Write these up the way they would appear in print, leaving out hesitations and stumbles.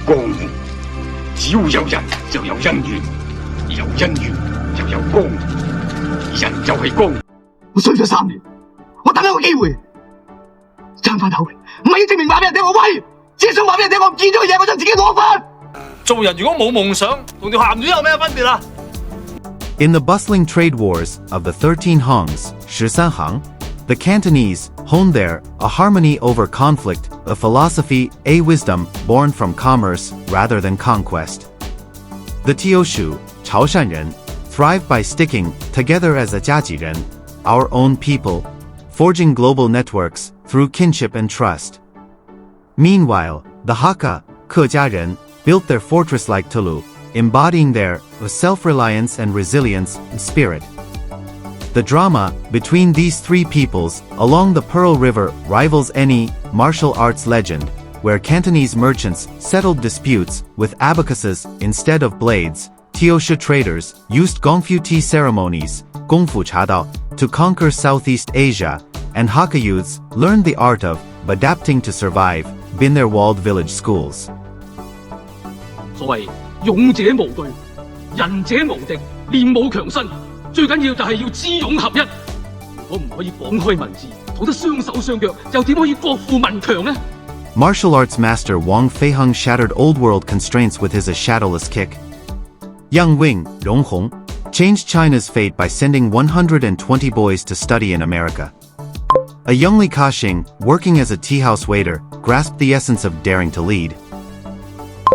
光。只要有人就有因緣，有因緣就有光，人就係光。我衰咗3年，我等一個機會，爭翻口氣，唔係要證明話俾人聽我威，只係想話俾人聽我唔見咗嘅嘢，我想自己攞翻。做人如果冇夢想，同條鹹魚有咩分別啊？ In the bustling trade wars of the 13 Hangs, 13 行, the Cantonese honed there a harmony over conflict, a philosophy, a wisdom born from commerce rather than conquest. The Teoshu, 潮汕人, thrived by sticking together as a 家己人, our own people, forging global networks through kinship and trust. Meanwhile, the Hakka, 客家人, built their fortress-like Tulu, embodying their self-reliance and resilience spirit. The drama between these three peoples along the Pearl River rivals any martial arts legend, where Cantonese merchants settled disputes with abacuses instead of blades. Teoshu traders used Gongfu tea ceremonies, Gongfu Chadao, to conquer Southeast Asia, and Hakka youths learned the art of adapting to survive in their walled village schools. 所謂勇者無懼，仁者無敵，練武強身，最緊要就係要知勇合一。如果唔可以講開文字，討得雙手雙腳，又點可以國富民強呢？ Martial arts master Wang Feiheng shattered old-world constraints with his shadowless kick. Yang Wing, Rong Hong, changed China's fate by sending 120 boys to study in America. A young Li Ka-shing, working as a tea-house waiter, grasped the essence of daring to lead.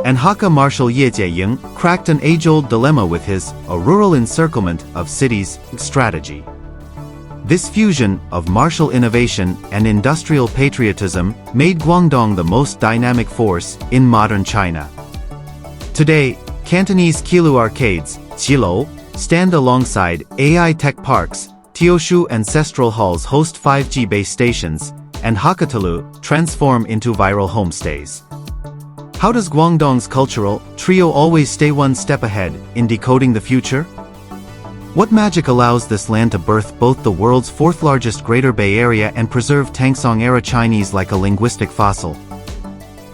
And Hakka marshal Ye Jieying cracked an age-old dilemma with his a rural encirclement of cities strategy. This fusion of martial innovation and industrial patriotism made Guangdong the most dynamic force in modern China. Today, Cantonese Kilu arcades, Qilou, stand alongside AI tech parks, Teoshu ancestral halls host 5G base stations, and Hakatalu transform into viral homestays. How does Guangdong's cultural trio always stay one step ahead in decoding the future? What magic allows this land to birth both the world's fourth largest Greater Bay Area and preserve Tangsong-era Chinese like a linguistic fossil?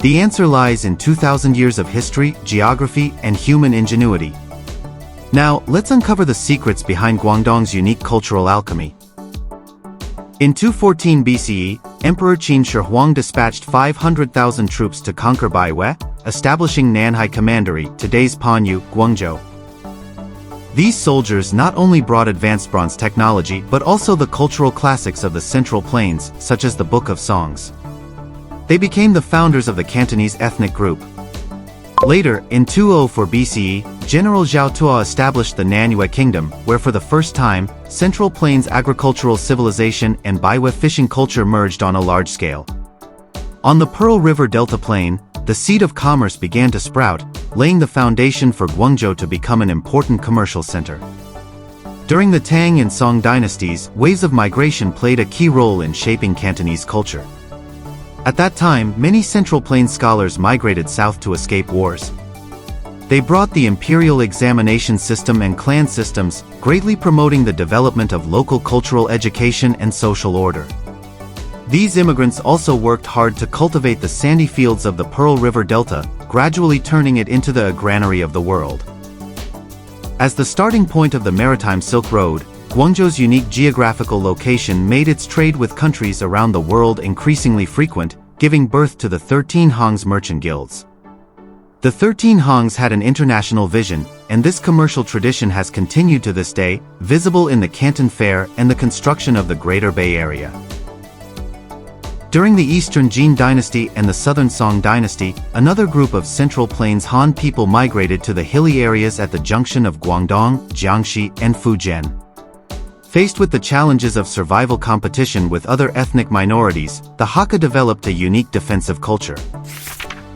The answer lies in 2,000 years of history, geography, and human ingenuity. Now, let's uncover the secrets behind Guangdong's unique cultural alchemy. In 214 BCE, Emperor Qin Shi Huang dispatched 500,000 troops to conquer Baiwei, establishing Nanhai Commandery, today's Panyu, Guangzhou. These soldiers not only brought advanced bronze technology but also the cultural classics of the Central Plains, such as the Book of Songs. They became the founders of the Cantonese ethnic group. Later, in 204 BCE, General Zhao Tuo established the Nanyue Kingdom, where for the first time, Central Plains agricultural civilization and Baiwei fishing culture merged on a large scale. On the Pearl River Delta Plain, the seed of commerce began to sprout, laying the foundation for Guangzhou to become an important commercial center. During the Tang and Song dynasties, waves of migration played a key role in shaping Cantonese culture. At that time, many Central Plains scholars migrated south to escape wars. They brought the imperial examination system and clan systems, greatly promoting the development of local cultural education and social order. These immigrants also worked hard to cultivate the sandy fields of the Pearl River Delta, gradually turning it into the granary of the world. As the starting point of the maritime Silk Road, Guangzhou's unique geographical location made its trade with countries around the world increasingly frequent, giving birth to the 13 Hangs merchant guilds. The 13 Hangs had an international vision, and this commercial tradition has continued to this day, visible in the Canton Fair and the construction of the Greater Bay Area. During the Eastern Jin Dynasty and the Southern Song Dynasty, another group of Central Plains Han people migrated to the hilly areas at the junction of Guangdong, Jiangxi, and Fujian. Faced with the challenges of survival competition with other ethnic minorities, the Hakka developed a unique defensive culture.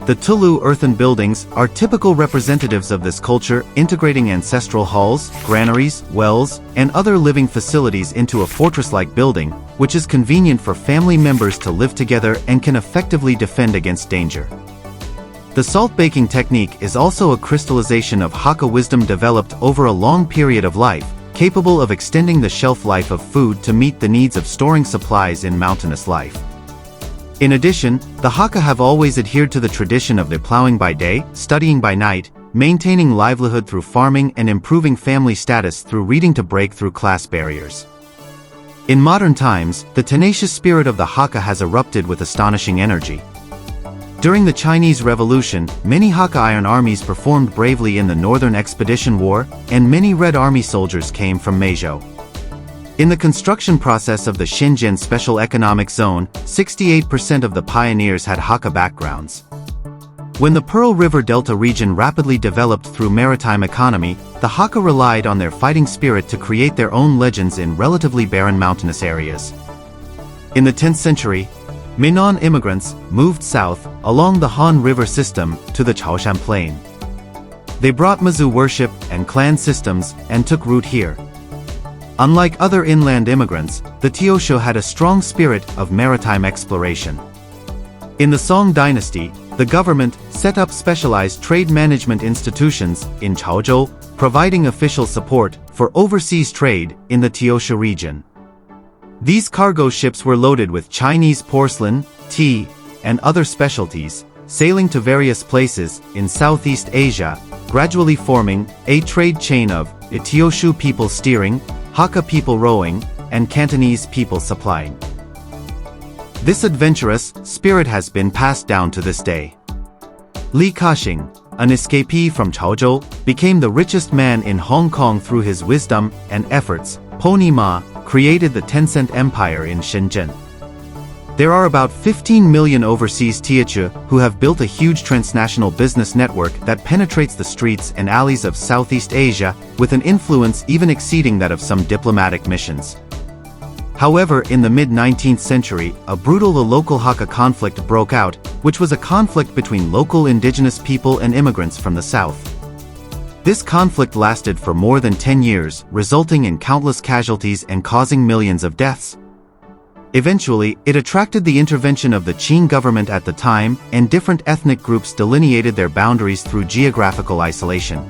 The Tulu earthen buildings are typical representatives of this culture, integrating ancestral halls, granaries, wells, and other living facilities into a fortress-like building, which is convenient for family members to live together and can effectively defend against danger. The salt baking technique is also a crystallization of Hakka wisdom developed over a long period of life, capable of extending the shelf life of food to meet the needs of storing supplies in mountainous life. In addition, the Hakka have always adhered to the tradition of their plowing by day, studying by night, maintaining livelihood through farming and improving family status through reading to break through class barriers. In modern times, the tenacious spirit of the Hakka has erupted with astonishing energy. During the Chinese Revolution, many Hakka Iron Armies performed bravely in the Northern Expedition War, and many Red Army soldiers came from Meizhou. In the construction process of the Xinjiang Special Economic Zone, 68% of the pioneers had Hakka backgrounds. When the Pearl River Delta region rapidly developed through maritime economy, the Hakka relied on their fighting spirit to create their own legends in relatively barren mountainous areas. In the 10th century, Minnan immigrants moved south along the Han River system to the Chaoshan Plain. They brought Mizu worship and clan systems and took root here. Unlike other inland immigrants, the Teosho had a strong spirit of maritime exploration. In the Song dynasty, the government set up specialized trade management institutions in Chaozhou, providing official support for overseas trade in the Teosho region. These cargo ships were loaded with Chinese porcelain, tea, and other specialties, sailing to various places in Southeast Asia, gradually forming a trade chain of Teosho people steering, Hakka people rowing, and Cantonese people supplying. This adventurous spirit has been passed down to this day. Li Ka-shing, an escapee from Chaozhou, became the richest man in Hong Kong through his wisdom and efforts. Pony Ma created the Tencent Empire in Shenzhen. There are about 15 million overseas Teochew who have built a huge transnational business network that penetrates the streets and alleys of Southeast Asia, with an influence even exceeding that of some diplomatic missions. However, in the mid-19th century, a brutal local Hakka conflict broke out, which was a conflict between local indigenous people and immigrants from the south. This conflict lasted for more than 10 years, resulting in countless casualties and causing millions of deaths. Eventually, it attracted the intervention of the Qing government at the time, and different ethnic groups delineated their boundaries through geographical isolation.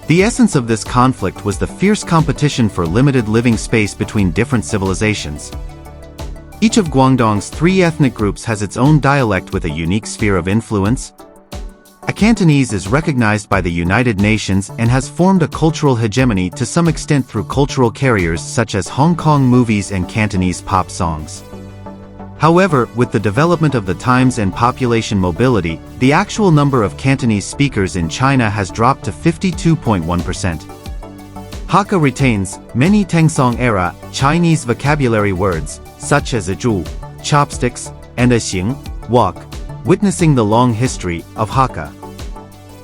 The essence of this conflict was the fierce competition for limited living space between different civilizations. Each of Guangdong's 3 ethnic groups has its own dialect with a unique sphere of influence. A Cantonese is recognized by the United Nations and has formed a cultural hegemony to some extent through cultural carriers such as Hong Kong movies and Cantonese pop songs. However, with the development of the times and population mobility, the actual number of Cantonese speakers in China has dropped to 52.1%. Hakka retains many Tangsong-era Chinese vocabulary words, such as zhu, chopsticks, and xing, walk, witnessing the long history of Hakka.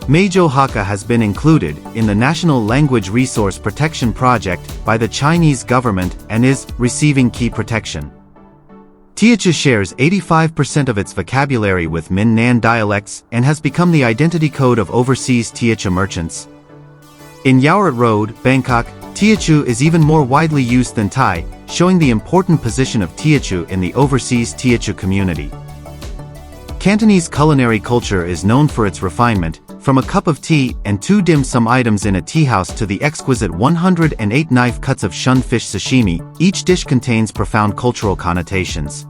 Meizhou Hakka has been included in the National Language Resource Protection Project by the Chinese government and is receiving key protection. Teochew shares 85% of its vocabulary with Minnan dialects and has become the identity code of overseas Teochew merchants. In Yaourt Road, Bangkok, Teochew is even more widely used than Thai, showing the important position of Teochew in the overseas Teochew community. Cantonese culinary culture is known for its refinement, from a cup of tea and 2 dim sum items in a tea house to the exquisite 108 knife cuts of shun fish sashimi. Each dish contains profound cultural connotations.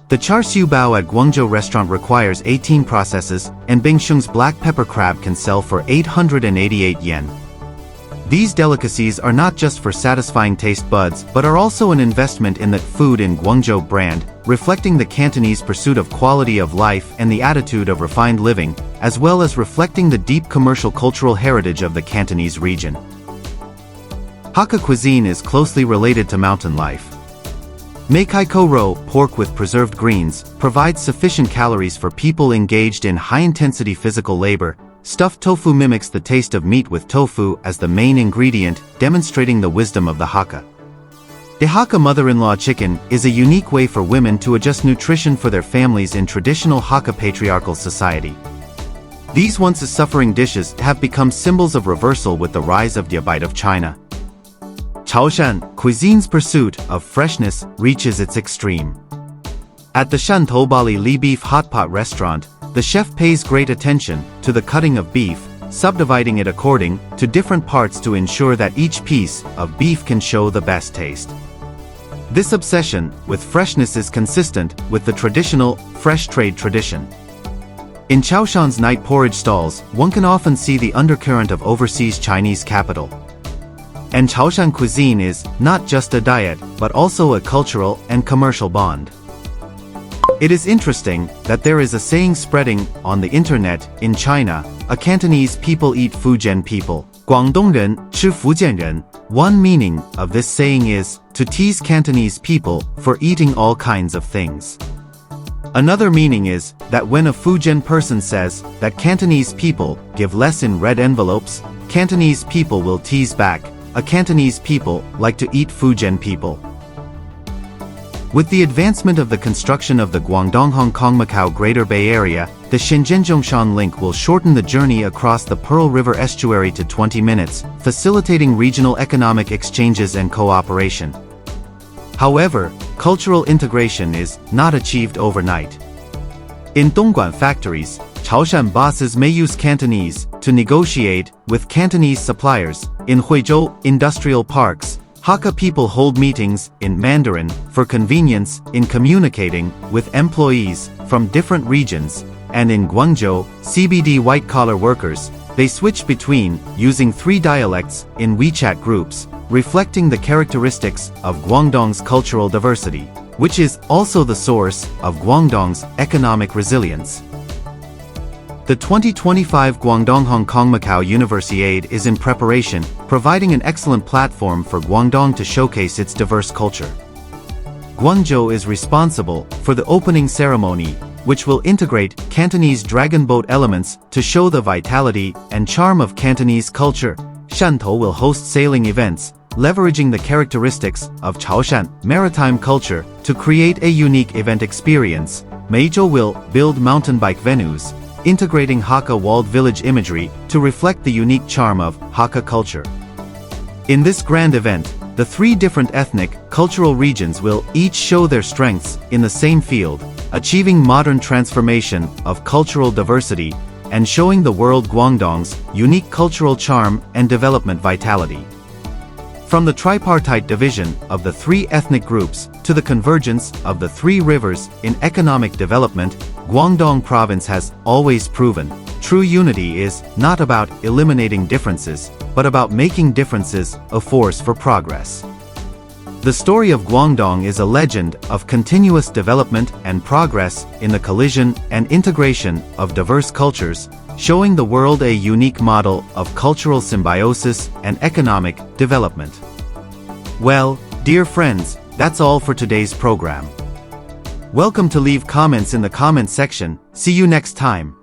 The char siu bao at Guangzhou restaurant requires 18 processes, and Bingshung's black pepper crab can sell for 888 yen. These delicacies are not just for satisfying taste buds but are also an investment in the food in Guangzhou brand, reflecting the Cantonese pursuit of quality of life and the attitude of refined living, as well as reflecting the deep commercial cultural heritage of the Cantonese region. Hakka cuisine is closely related to mountain life. Meikai Ko-ro, pork with preserved greens, provides sufficient calories for people engaged in high-intensity physical labor. Stuffed tofu mimics the taste of meat with tofu as the main ingredient, demonstrating the wisdom of the Hakka. The Hakka mother-in-law chicken is a unique way for women to adjust nutrition for their families in traditional Hakka patriarchal society. These once-suffering dishes have become symbols of reversal with the rise of the bite of China. Chaoshan cuisine's pursuit of freshness reaches its extreme. At the Shantou Bali Li Beef Hotpot restaurant, the chef pays great attention to the cutting of beef, subdividing it according to different parts to ensure that each piece of beef can show the best taste. This obsession with freshness is consistent with the traditional fresh trade tradition. In Chaoshan's night porridge stalls, one can often see the undercurrent of overseas Chinese capital. And Chaoshan cuisine is not just a diet, but also a cultural and commercial bond. It is interesting that there is a saying spreading on the internet in China: a Cantonese people eat Fujian people, Guangdong人吃福建人. One meaning of this saying is to tease Cantonese people for eating all kinds of things. Another meaning is that when a Fujian person says that Cantonese people give less in red envelopes, Cantonese people will tease back: a Cantonese people like to eat Fujian people. With the advancement of the construction of the Guangdong-Hong Kong-Macau Greater Bay Area, the Shenzhen-Zhongshan link will shorten the journey across the Pearl River estuary to 20 minutes, facilitating regional economic exchanges and cooperation. However, cultural integration is not achieved overnight. In Dongguan factories, Chaoshan bosses may use Cantonese to negotiate with Cantonese suppliers. In Huizhou industrial parks, Hakka people hold meetings in Mandarin for convenience in communicating with employees from different regions, and in Guangzhou, CBD white-collar workers, they switch between using 3 dialects in WeChat groups, reflecting the characteristics of Guangdong's cultural diversity, which is also the source of Guangdong's economic resilience. The 2025 Guangdong Hong Kong Macau Universiade is in preparation, providing an excellent platform for Guangdong to showcase its diverse culture. Guangzhou is responsible for the opening ceremony, which will integrate Cantonese dragon boat elements to show the vitality and charm of Cantonese culture. Shantou will host sailing events, leveraging the characteristics of Chaoshan maritime culture to create a unique event experience. Meizhou will build mountain bike venues, integrating Hakka walled village imagery to reflect the unique charm of Hakka culture. In this grand event, the 3 different ethnic, cultural regions will each show their strengths in the same field, achieving modern transformation of cultural diversity and showing the world Guangdong's unique cultural charm and development vitality. From the tripartite division of the 3 ethnic groups to the convergence of the 3 rivers in economic development, Guangdong province has always proven true unity is not about eliminating differences, but about making differences a force for progress. The story of Guangdong is a legend of continuous development and progress in the collision and integration of diverse cultures, showing the world a unique model of cultural symbiosis and economic development. Well, dear friends, that's all for today's program. Welcome to leave comments in the comment section. See you next time.